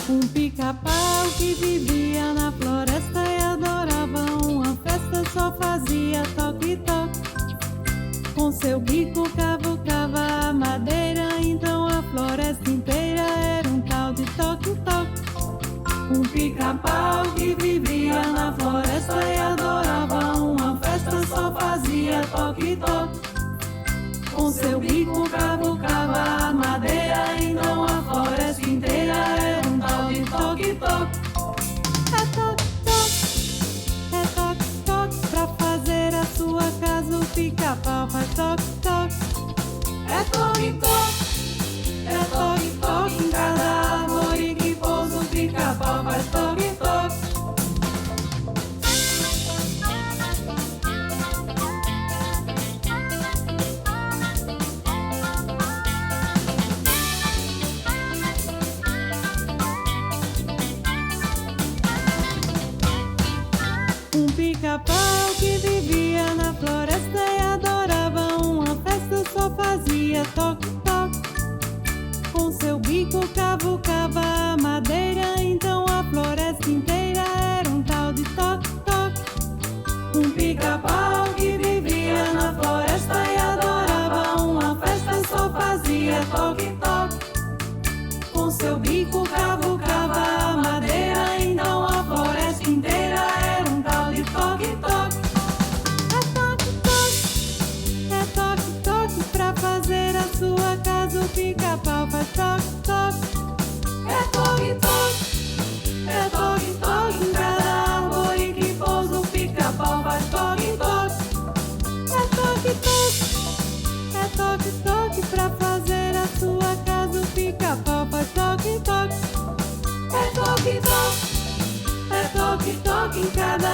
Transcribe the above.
Um pica-pau que vivia na floresta e adorava uma festa, só fazia toque-toque. Com seu bico cavucava a madeira, então a floresta inteira era um tal de toque-toque. Um pica-pau que vivia na floresta e adorava uma festa, só fazia toque-toque. Com seu bico cavucava a madeira, então a floresta inteira era um tal de toque-toque. É toque-toque pra fazer a sua casa, o pica-pau faz toque-toque. É toque-toque em cada árvore que pousa, o pica-pau faz toque-toque. Um pica-pau que vivia na floresta e adorava uma festa, só fazia toque-toque. Com seu bico cavucava a madeira, então a floresta inteira era um tal de toque-toque. Um pica-pau que vivia na floresta e adorava uma festa, só fazia toque-toque. Com seu bico cavucava a madeira, então a floresta inteira era um tal de toque-toque. É toque-toque pra fazer a sua casa, o pica-pau faz toque-toque. É toque-toque em cada árvore que pousa, o pica-pau faz toque-toque. É toque-toque pra fazer a sua casa, o pica-pau faz toque-toque. É toque-toque em cada